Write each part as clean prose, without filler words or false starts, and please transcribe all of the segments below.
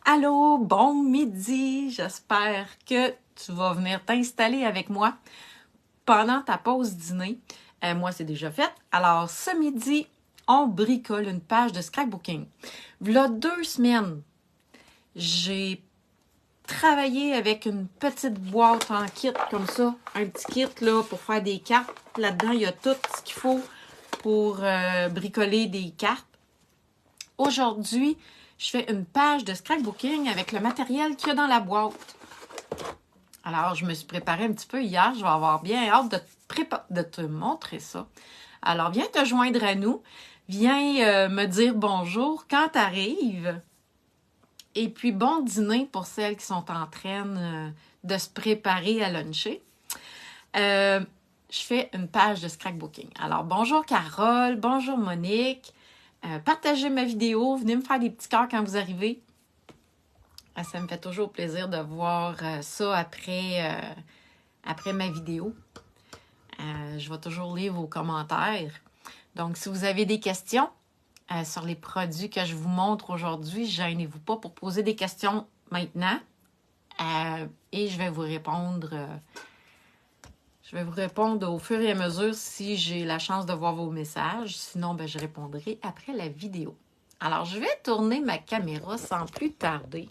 Allô, bon midi! J'espère que tu vas venir t'installer avec moi pendant ta pause dîner. Moi, c'est déjà fait. Alors, ce midi, on bricole une page de scrapbooking. V'là 2 semaines, j'ai travaillé avec une petite boîte en kit comme ça, un petit kit là pour faire des cartes. Là-dedans, il y a tout ce qu'il faut pour bricoler des cartes. Aujourd'hui, je fais une page de scrapbooking avec le matériel qu'il y a dans la boîte. Alors, je me suis préparée un petit peu hier. Je vais avoir bien hâte de te montrer ça. Alors, viens te joindre à nous. Viens me dire bonjour quand tu arrives. Et puis, bon dîner pour celles qui sont en train de se préparer à luncher. Je fais une page de scrapbooking. Alors, bonjour Carole, bonjour Monique. Partagez ma vidéo, venez me faire des petits cœurs quand vous arrivez. Ça me fait toujours plaisir de voir ça après ma vidéo. Je vais toujours lire vos commentaires. Donc, si vous avez des questions sur les produits que je vous montre aujourd'hui, gênez-vous pas pour poser des questions maintenant. Et je vais vous répondre. Je vais vous répondre au fur et à mesure si j'ai la chance de voir vos messages. Sinon, je répondrai après la vidéo. Alors, je vais tourner ma caméra sans plus tarder.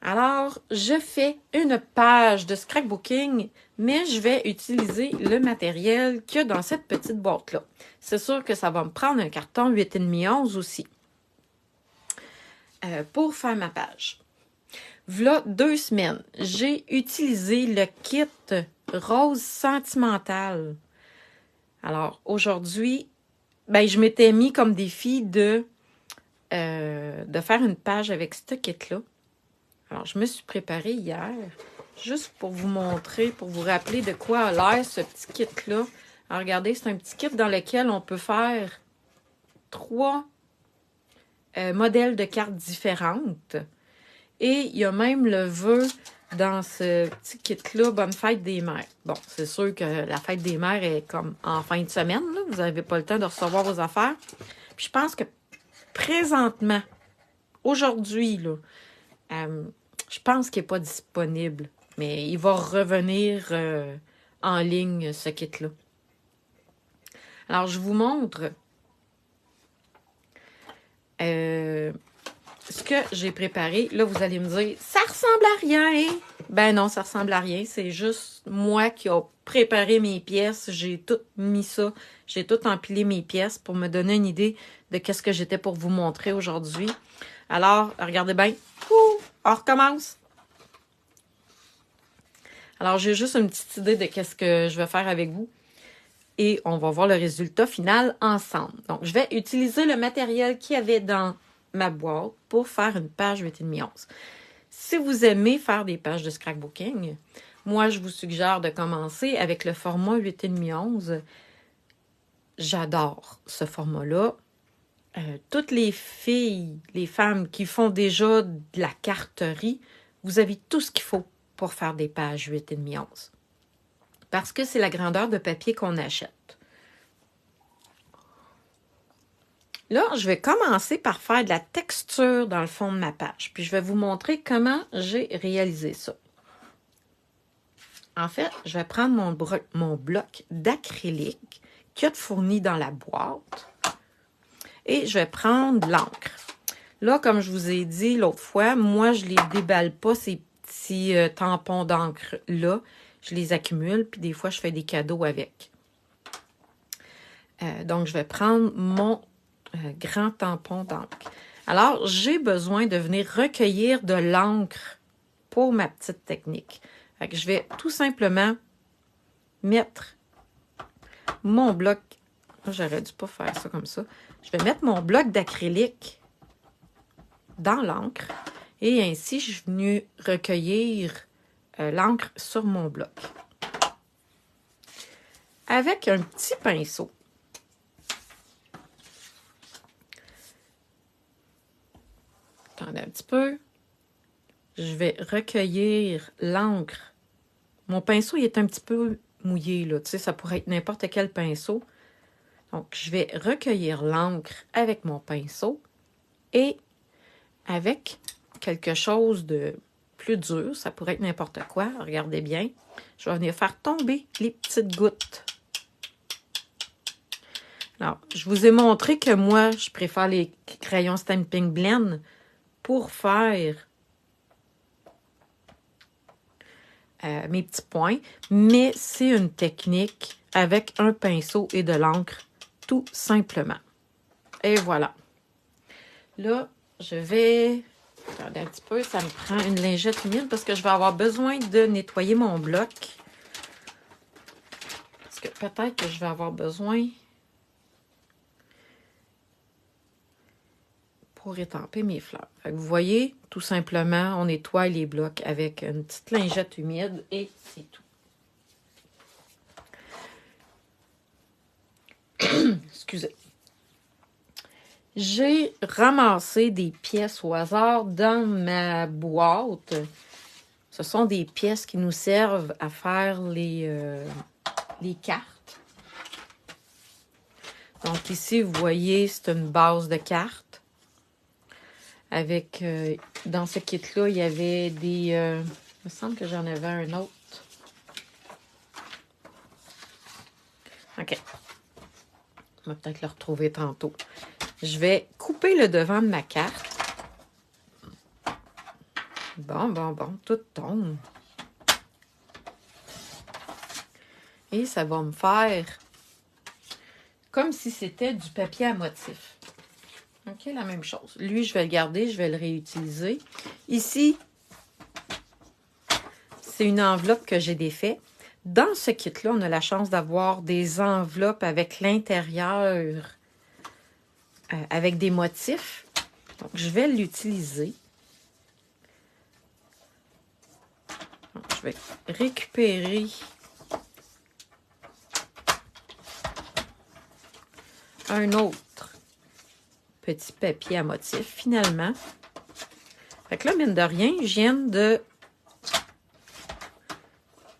Alors, je fais une page de scrapbooking, mais je vais utiliser le matériel qu'il y a dans cette petite boîte-là. C'est sûr que ça va me prendre un carton 8,5 11 aussi pour faire ma page. V'là 2 semaines, j'ai utilisé le kit rose sentimental. Alors, aujourd'hui, je m'étais mis comme défi de faire une page avec ce kit-là. Alors, je me suis préparée hier, juste pour vous montrer, pour vous rappeler de quoi a l'air ce petit kit-là. Alors, regardez, c'est un petit kit dans lequel on peut faire 3 modèles de cartes différentes. Et il y a même le vœu dans ce petit kit-là, Bonne fête des mères. Bon, c'est sûr que la fête des mères est comme en fin de semaine, là. Vous n'avez pas le temps de recevoir vos affaires. Puis je pense que présentement, aujourd'hui, là, je pense qu'il n'est pas disponible, mais il va revenir en ligne, ce kit-là. Alors, je vous montre ce que j'ai préparé. Là, vous allez me dire, ça ressemble à rien. Ben non, ça ressemble à rien. C'est juste moi qui ai préparé mes pièces. J'ai tout mis ça. J'ai tout empilé mes pièces pour me donner une idée de qu'est-ce que j'étais pour vous montrer aujourd'hui. Alors, regardez bien. On recommence. Alors, j'ai juste une petite idée de qu'est-ce que je vais faire avec vous. Et on va voir le résultat final ensemble. Donc, je vais utiliser le matériel qu'il y avait dans ma boîte pour faire une page 8,5 11. Si vous aimez faire des pages de scrapbooking, moi, je vous suggère de commencer avec le format 8,5 11. J'adore ce format-là. Toutes les filles, les femmes qui font déjà de la carterie, vous avez tout ce qu'il faut pour faire des pages 8,5 11. Parce que c'est la grandeur de papier qu'on achète. Là, je vais commencer par faire de la texture dans le fond de ma page. Puis, je vais vous montrer comment j'ai réalisé ça. En fait, je vais prendre mon bloc d'acrylique qu'il y a de fourni dans la boîte. Et je vais prendre l'encre. Là, comme je vous ai dit l'autre fois, moi, je ne les déballe pas, ces petits tampons d'encre-là. Je les accumule, puis des fois, je fais des cadeaux avec. Donc, je vais prendre mon grand tampon d'encre. Alors, j'ai besoin de venir recueillir de l'encre pour ma petite technique. Fait que je vais tout simplement mettre mon bloc. J'aurais dû pas faire ça comme ça. Je vais mettre mon bloc d'acrylique dans l'encre et ainsi, je suis venue recueillir l'encre sur mon bloc. Avec un petit pinceau. Attendez un petit peu. Je vais recueillir l'encre. Mon pinceau, il est un petit peu mouillé, là. Tu sais, ça pourrait être n'importe quel pinceau. Donc, je vais recueillir l'encre avec mon pinceau et avec quelque chose de plus dur. Ça pourrait être n'importe quoi. Regardez bien. Je vais venir faire tomber les petites gouttes. Alors, je vous ai montré que moi, je préfère les crayons Stampin' Blend pour faire mes petits points. Mais c'est une technique avec un pinceau et de l'encre, tout simplement. Et voilà. Là, je vais... Regardez un petit peu, ça me prend une lingette humide parce que je vais avoir besoin de nettoyer mon bloc. Parce que peut-être que je vais avoir besoin pour étamper mes fleurs. Fait que vous voyez, tout simplement, on nettoie les blocs avec une petite lingette humide et c'est tout. Excusez. J'ai ramassé des pièces au hasard dans ma boîte. Ce sont des pièces qui nous servent à faire les cartes. Donc ici, vous voyez, c'est une base de cartes. Avec, dans ce kit-là, il y avait des... il me semble que j'en avais un autre. OK. On va peut-être le retrouver tantôt. Je vais couper le devant de ma carte. Bon, tout tombe. Et ça va me faire comme si c'était du papier à motif. OK, la même chose. Lui, je vais le garder, je vais le réutiliser. Ici, c'est une enveloppe que j'ai défait. Dans ce kit-là, on a la chance d'avoir des enveloppes avec l'intérieur, avec des motifs. Donc, je vais l'utiliser. Je vais récupérer un autre petit papier à motif, finalement. Fait que là, mine de rien, je viens de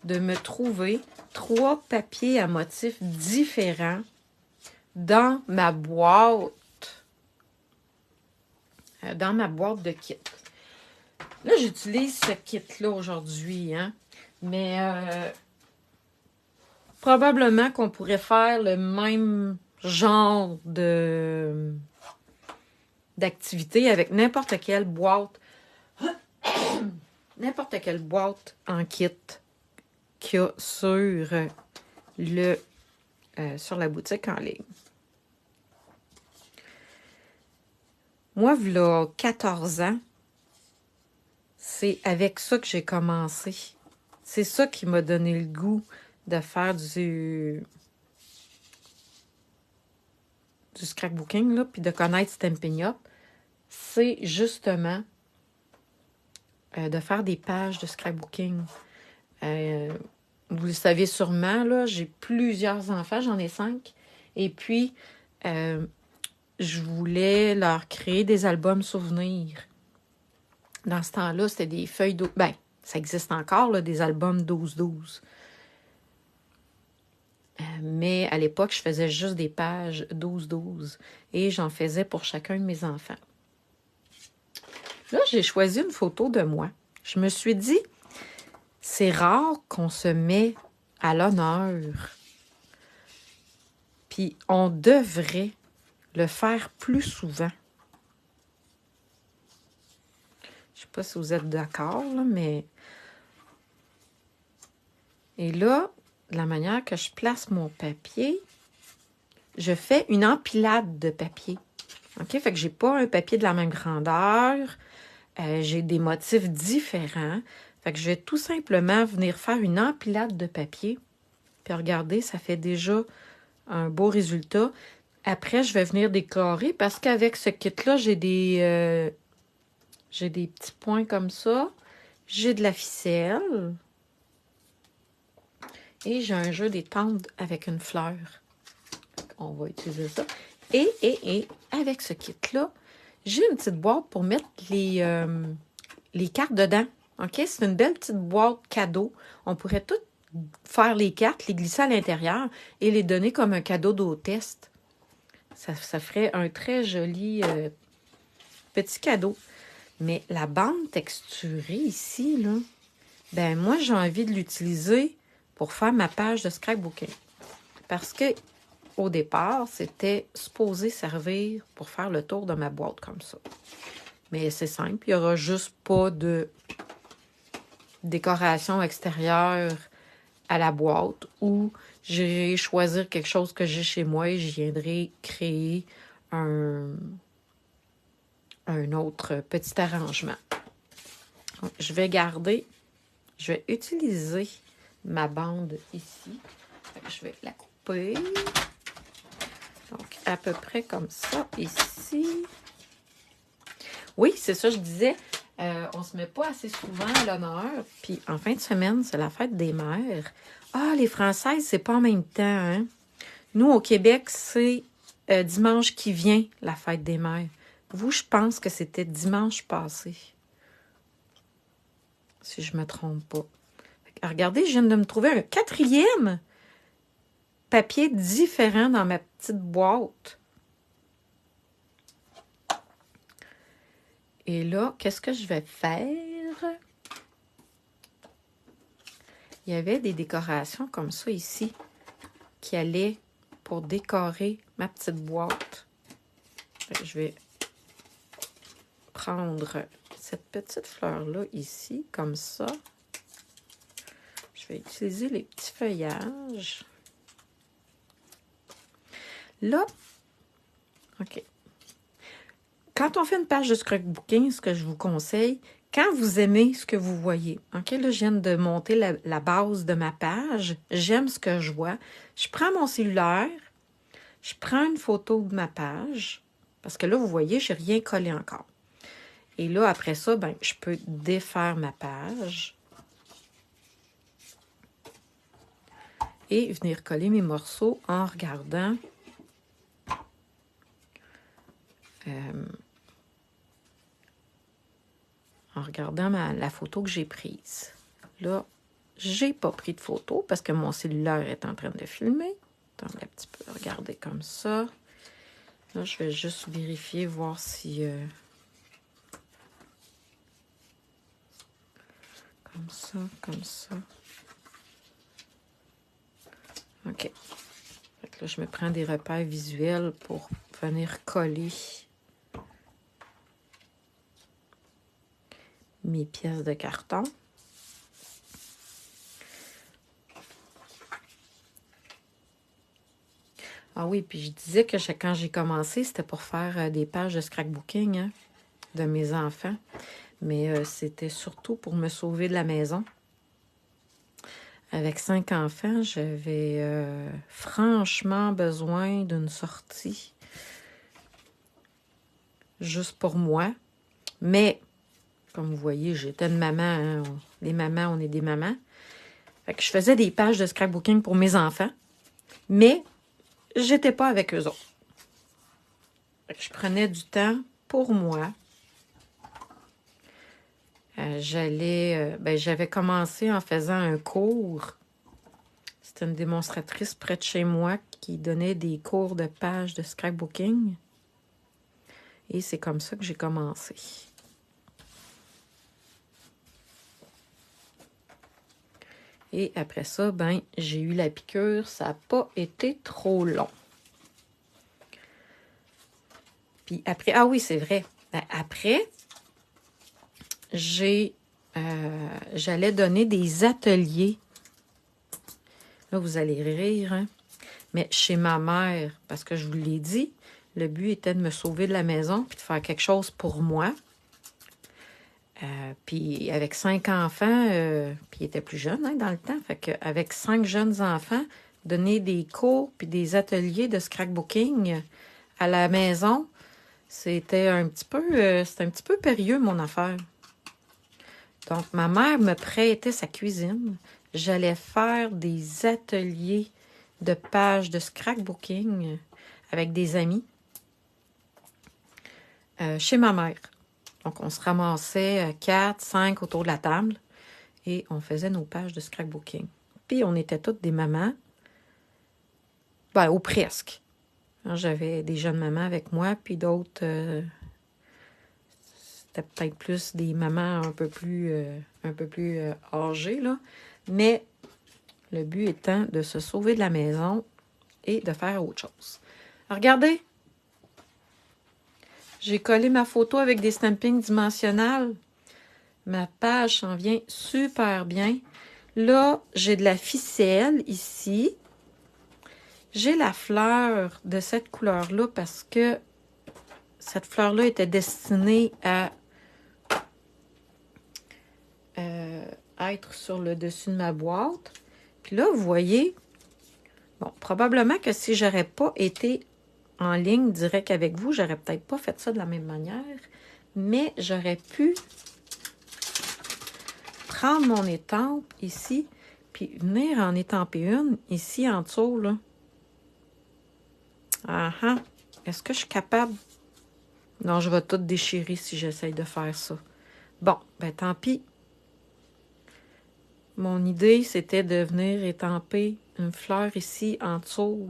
me trouver 3 papiers à motifs différents dans ma boîte. De kit. Là, j'utilise ce kit-là aujourd'hui, hein? Mais probablement qu'on pourrait faire le même genre d'activité avec n'importe quelle boîte en kit qu'il y a sur la boutique en ligne. Moi, v'là 14 ans, c'est avec ça que j'ai commencé. C'est ça qui m'a donné le goût de faire du scrapbooking, là, puis de connaître Stampin' Up. C'est justement de faire des pages de scrapbooking. Vous le savez sûrement, là, j'ai plusieurs enfants, j'en ai 5. Et puis, je voulais leur créer des albums souvenirs. Dans ce temps-là, c'était des feuilles d'eau. Ben, ça existe encore, là, des albums 12-12. Mais à l'époque, je faisais juste des pages 12-12. Et j'en faisais pour chacun de mes enfants. Là, j'ai choisi une photo de moi. Je me suis dit, c'est rare qu'on se met à l'honneur. Puis on devrait le faire plus souvent. Je ne sais pas si vous êtes d'accord, là, mais... Et là, de la manière que je place mon papier, je fais une empilade de papier. OK? Fait que j'ai pas un papier de la même grandeur. J'ai des motifs différents. Fait que je vais tout simplement venir faire une empilade de papier. Puis regardez, ça fait déjà un beau résultat. Après, je vais venir décorer parce qu'avec ce kit-là, j'ai des petits points comme ça. J'ai de la ficelle. Et j'ai un jeu des tentes avec une fleur. On va utiliser ça. Et avec ce kit-là, j'ai une petite boîte pour mettre les cartes dedans. OK? C'est une belle petite boîte cadeau. On pourrait tout faire les cartes, les glisser à l'intérieur et les donner comme un cadeau d'hôtesse. Ça ferait un très joli petit cadeau. Mais la bande texturée ici, là, ben moi, j'ai envie de l'utiliser pour faire ma page de scrapbooking. Parce que au départ, c'était supposé servir pour faire le tour de ma boîte comme ça. Mais c'est simple, il n'y aura juste pas de décoration extérieure à la boîte ou j'irai choisir quelque chose que j'ai chez moi et je viendrai créer un autre petit arrangement. Donc, je vais utiliser ma bande ici. Je vais la couper. Donc, à peu près comme ça, ici. Oui, c'est ça, je disais, on se met pas assez souvent à l'honneur. Puis, en fin de semaine, c'est la fête des mères. Ah, les Françaises, c'est pas en même temps, hein? Nous, au Québec, c'est dimanche qui vient, la fête des mères. Vous, je pense que c'était dimanche passé. Si je me trompe pas. Regardez, je viens de me trouver un 4e papier différent dans ma petite boîte. Et là, qu'est-ce que je vais faire? Il y avait des décorations comme ça ici qui allaient pour décorer ma petite boîte. Je vais prendre cette petite fleur-là ici, comme ça. Je vais utiliser les petits feuillages. Là, OK. Quand on fait une page de scrapbooking, ce que je vous conseille, quand vous aimez ce que vous voyez, OK, là, je viens de monter la base de ma page, j'aime ce que je vois, je prends mon cellulaire, je prends une photo de ma page, parce que là, vous voyez, je n'ai rien collé encore. Et là, après ça, ben, je peux défaire ma page et venir coller mes morceaux en regardant la photo que j'ai prise. Là, j'ai pas pris de photo parce que mon cellulaire est en train de filmer. Attendez un petit peu, regardez comme ça. Là, je vais juste vérifier, voir si... comme ça, comme ça. OK. Fait que là, je me prends des repères visuels pour venir coller mes pièces de carton. Ah oui, puis je disais que quand j'ai commencé, c'était pour faire des pages de scrapbooking, hein, de mes enfants. Mais c'était surtout pour me sauver de la maison. Avec 5 enfants, j'avais franchement besoin d'une sortie juste pour moi. Mais, comme vous voyez, j'étais une maman. Hein, les mamans, on est des mamans. Fait que je faisais des pages de scrapbooking pour mes enfants, mais j'étais pas avec eux autres. Fait que je prenais du temps pour moi. J'avais commencé en faisant un cours. C'était une démonstratrice près de chez moi qui donnait des cours de pages de scrapbooking. Et c'est comme ça que j'ai commencé. Et après ça, ben, j'ai eu la piqûre. Ça n'a pas été trop long. Puis après, ah oui, c'est vrai. Ben, après, j'allais donner des ateliers. Là, vous allez rire, hein? Mais chez ma mère, parce que je vous l'ai dit, le but était de me sauver de la maison puis de faire quelque chose pour moi. Puis avec 5 enfants, puis il était plus jeune hein, dans le temps, fait qu'avec 5 jeunes enfants, donner des cours puis des ateliers de scrapbooking à la maison, c'était un petit peu périlleux, mon affaire. Donc, ma mère me prêtait sa cuisine. J'allais faire des ateliers de pages de scrapbooking avec des amis chez ma mère. Donc, on se ramassait 4, 5 autour de la table et on faisait nos pages de scrapbooking. Puis, on était toutes des mamans, ben, ou presque. J'avais des jeunes mamans avec moi, puis d'autres, C'était peut-être plus des mamans un peu plus âgées, là. Mais le but étant de se sauver de la maison et de faire autre chose. Regardez! J'ai collé ma photo avec des stampings dimensionnels. Ma page s'en vient super bien. Là, j'ai de la ficelle ici. J'ai la fleur de cette couleur-là parce que cette fleur-là était destinée à être sur le dessus de ma boîte. Puis là, vous voyez, bon, probablement que si j'aurais pas été en ligne direct avec vous, j'aurais peut-être pas fait ça de la même manière, mais j'aurais pu prendre mon étampe ici, puis venir en étamper une ici en dessous, là. Ah ah! Est-ce que je suis capable? Non, je vais tout déchirer si j'essaye de faire ça. Bon, ben tant pis. Mon idée, c'était de venir étamper une fleur ici en dessous.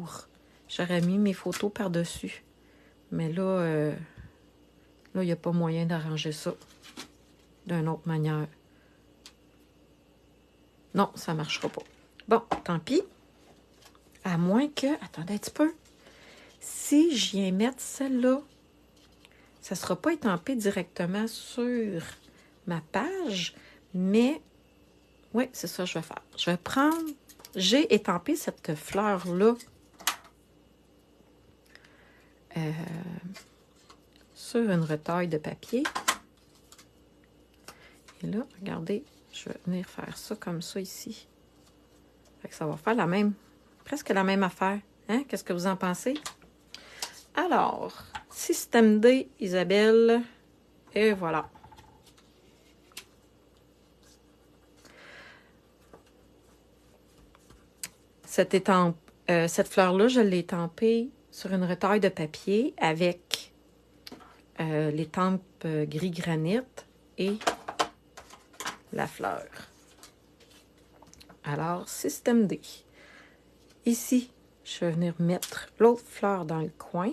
J'aurais mis mes photos par-dessus. Mais là, il n'y a pas moyen d'arranger ça d'une autre manière. Non, ça ne marchera pas. Bon, tant pis. À moins que... Attendez un petit peu. Si je viens mettre celle-là, ça ne sera pas étampé directement sur ma page, mais... Oui, c'est ça que je vais faire. Je vais prendre... J'ai étampé cette fleur-là sur une retaille de papier. Et là, regardez, je vais venir faire ça comme ça ici. Fait que ça va faire la même, presque la même affaire. Hein? Qu'est-ce que vous en pensez? Alors, système D, Isabelle. Et voilà. Cette fleur-là, je l'ai étampée sur une retaille de papier avec l'étampe gris granit et la fleur. Alors, système D. Ici, je vais venir mettre l'autre fleur dans le coin.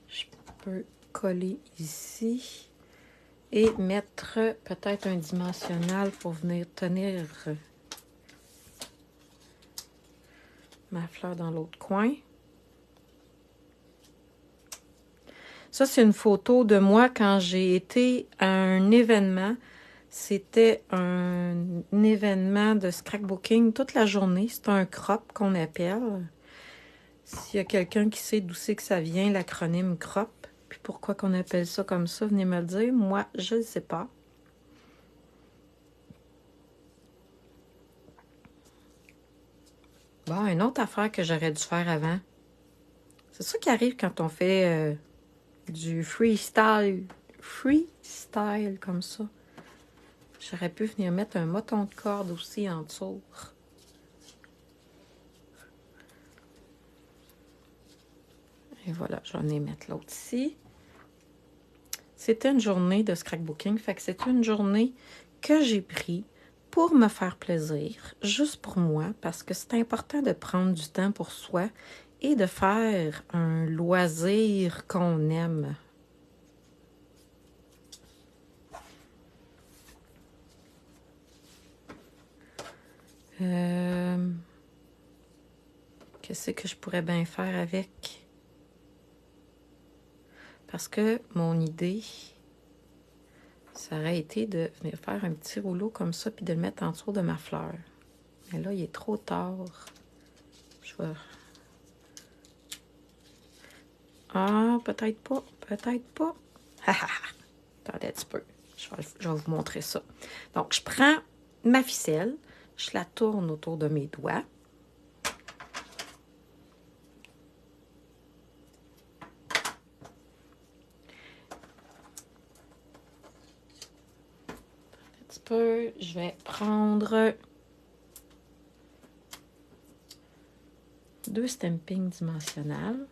Je peux coller ici et mettre peut-être un dimensionnel pour venir tenir ma fleur dans l'autre coin. Ça, c'est une photo de moi quand j'ai été à un événement. C'était un événement de scrapbooking toute la journée. C'est un crop qu'on appelle. S'il y a quelqu'un qui sait d'où c'est que ça vient, l'acronyme crop, puis pourquoi qu'on appelle ça comme ça, venez me le dire. Moi, je ne sais pas. Bon, une autre affaire que j'aurais dû faire avant. C'est ça qui arrive quand on fait du freestyle comme ça. J'aurais pu venir mettre un moton de corde aussi en dessous. Et voilà, je vais venir mettre l'autre ici. C'était une journée de scrapbooking, fait que c'est une journée que j'ai pris pour me faire plaisir, juste pour moi, parce que c'est important de prendre du temps pour soi et de faire un loisir qu'on aime. Qu'est-ce que je pourrais bien faire avec? Parce que mon idée, ça aurait été de venir faire un petit rouleau comme ça puis de le mettre en dessous de ma fleur. Mais là, il est trop tard. Je vais... Ah, peut-être pas. Peut-être pas. Attendez un petit peu. Je vais vous montrer ça. Donc, je prends ma ficelle. Je la tourne autour de mes doigts. Un petit peu. Je vais prendre 2 stampings dimensionnels.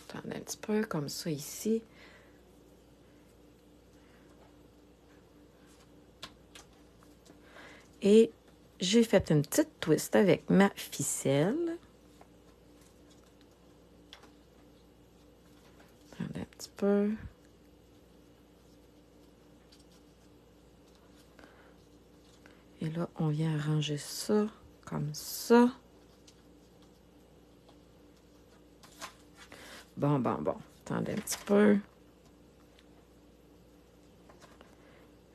Attendez un petit peu comme ça ici. Et j'ai fait une petite twist avec ma ficelle. petit peu. Et là, on vient arranger ça comme ça. Bon. Attendez un petit peu.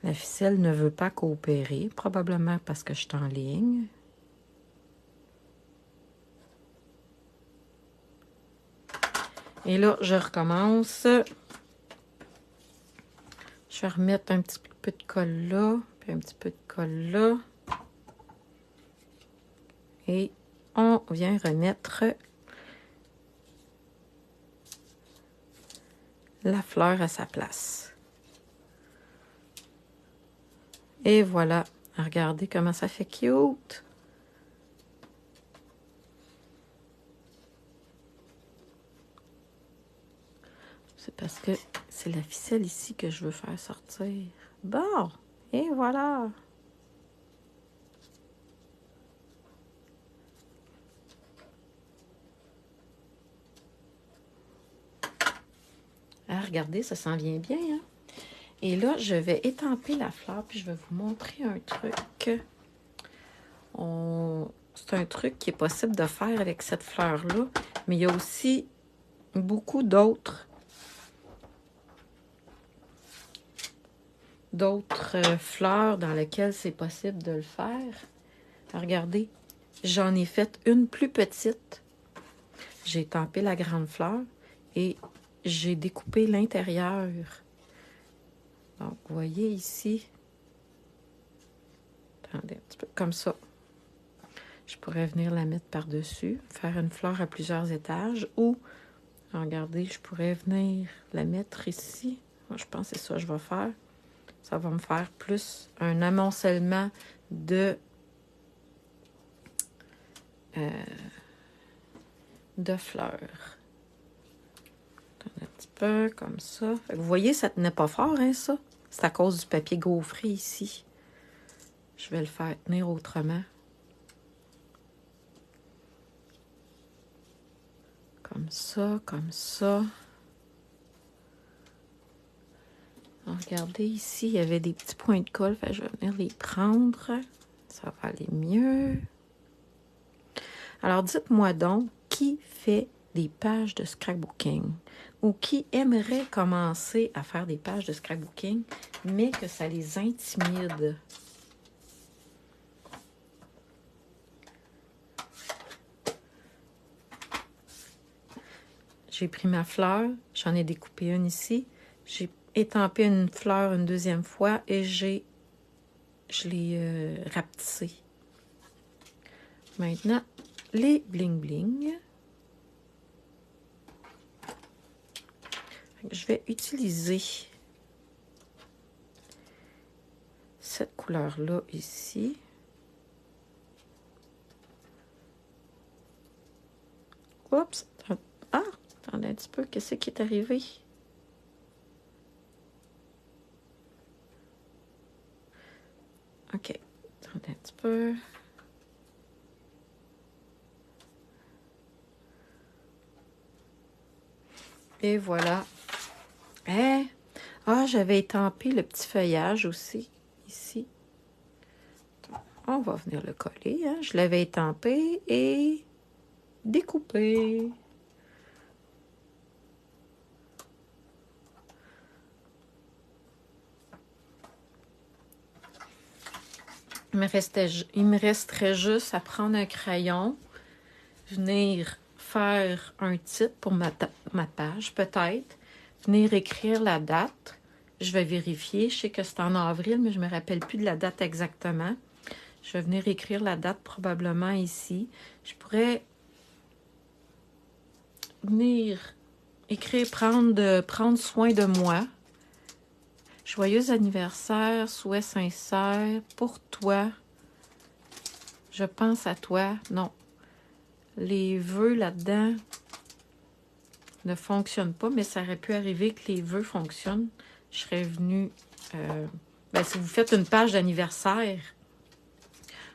La ficelle ne veut pas coopérer, probablement parce que je suis en ligne. Et là, je recommence. Je vais remettre un petit peu de colle là, puis un petit peu de colle là. Et on vient remettre la fleur à sa place. Et voilà. Regardez comment ça fait cute. C'est parce que c'est la ficelle ici que je veux faire sortir. Bon, et voilà. Ah, regardez, ça s'en vient bien, hein? Et là, je vais étamper la fleur, puis je vais vous montrer un truc. C'est un truc qui est possible de faire avec cette fleur-là, mais il y a aussi beaucoup d'autres fleurs dans lesquelles c'est possible de le faire. Regardez, j'en ai fait une plus petite. J'ai étampé la grande fleur et j'ai découpé l'intérieur. Donc, vous voyez ici, attendez un petit peu, comme ça. Je pourrais venir la mettre par-dessus, faire une fleur à plusieurs étages ou, regardez, je pourrais venir la mettre ici. Moi, je pense que c'est ça que je vais faire. Ça va me faire plus un amoncellement de fleurs. Un petit peu comme ça. Vous voyez, ça tenait pas fort, hein, ça? C'est à cause du papier gaufré ici. Je vais le faire tenir autrement. Comme ça, comme ça. Alors, regardez, ici, il y avait des petits points de colle. Fait, je vais venir les prendre. Ça va aller mieux. Alors, dites-moi donc, qui fait des pages de scrapbooking ou qui aimerait commencer à faire des pages de scrapbooking, mais que ça les intimide? J'ai pris ma fleur, j'en ai découpé une ici, j'ai étampé une fleur une deuxième fois et je l'ai rapetissée. Maintenant, les bling-bling. Je vais utiliser cette couleur-là ici. Oups! Ah! Attendez un petit peu, qu'est-ce qui est arrivé? OK. Attendez un petit peu. Et voilà. Eh! Ah, j'avais étampé le petit feuillage aussi, ici. On va venir le coller, hein. Je l'avais étampé et découpé. Il me resterait juste à prendre un crayon, venir faire un titre pour ma page, peut-être, venir écrire la date. Je vais vérifier, je sais que c'est en avril, mais je ne me rappelle plus de la date exactement. Je vais venir écrire la date probablement ici. Je pourrais venir écrire, prendre soin de moi. Joyeux anniversaire, souhait sincère pour toi. Je pense à toi. Non. Les vœux là-dedans ne fonctionnent pas, mais ça aurait pu arriver que les vœux fonctionnent. Je serais venue... si vous faites une page d'anniversaire,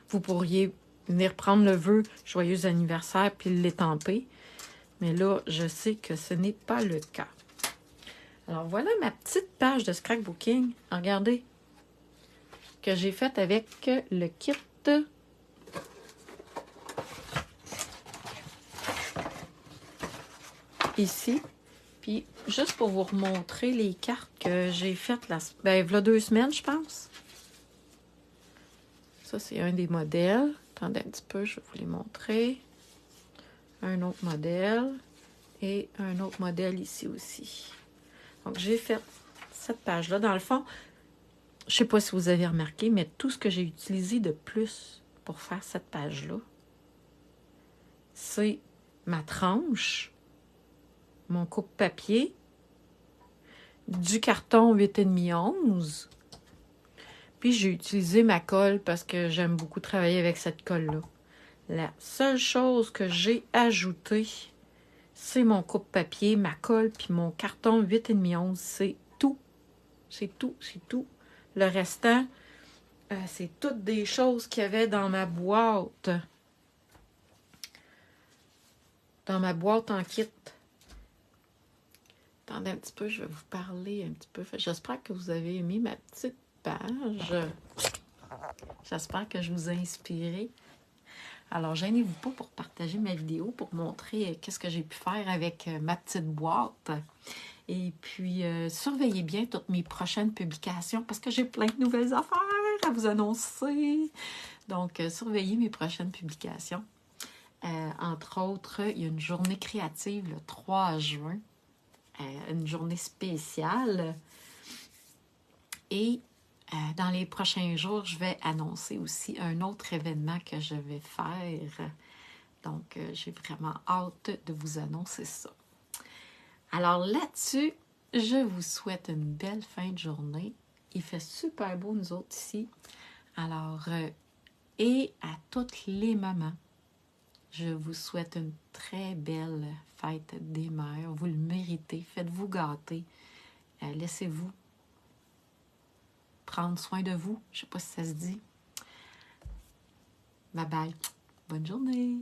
vous pourriez venir prendre le vœu « Joyeux anniversaire » puis l'étamper. Mais là, je sais que ce n'est pas le cas. Alors, voilà ma petite page de scrapbooking. Regardez. Que j'ai faite avec le kit. Ici. Puis, juste pour vous remontrer les cartes que j'ai faites, il y a 2 semaines, je pense. Ça, c'est un des modèles. Attendez un petit peu, je vais vous les montrer. Un autre modèle. Et un autre modèle ici aussi. Donc, j'ai fait cette page-là. Dans le fond, je ne sais pas si vous avez remarqué, mais tout ce que j'ai utilisé de plus pour faire cette page-là, c'est ma tranche, mon coupe-papier, du carton 8,5-11. Puis j'ai utilisé ma colle parce que j'aime beaucoup travailler avec cette colle-là. La seule chose que j'ai ajoutée, c'est mon coupe-papier, ma colle, puis mon carton 8,5-11. C'est tout. C'est tout, c'est tout. Le restant, c'est toutes des choses qu'il y avait dans ma boîte. Dans ma boîte en kit. Attendez un petit peu, je vais vous parler un petit peu. J'espère que vous avez aimé ma petite page. J'espère que je vous ai inspiré. Alors, gênez-vous pas pour partager ma vidéo, pour montrer qu'est-ce que j'ai pu faire avec ma petite boîte. Et puis, surveillez bien toutes mes prochaines publications parce que j'ai plein de nouvelles affaires à vous annoncer. Donc, surveillez mes prochaines publications. Entre autres, il y a une journée créative le 3 juin. Une journée spéciale. Et dans les prochains jours, je vais annoncer aussi un autre événement que je vais faire. Donc, j'ai vraiment hâte de vous annoncer ça. Alors là-dessus, je vous souhaite une belle fin de journée. Il fait super beau, nous autres, ici. Alors, et à toutes les mamans, je vous souhaite une très belle fête des mères. Vous le méritez. Faites-vous gâter. Laissez-vous prendre soin de vous. Je ne sais pas si ça se dit. Bye bye. Bonne journée.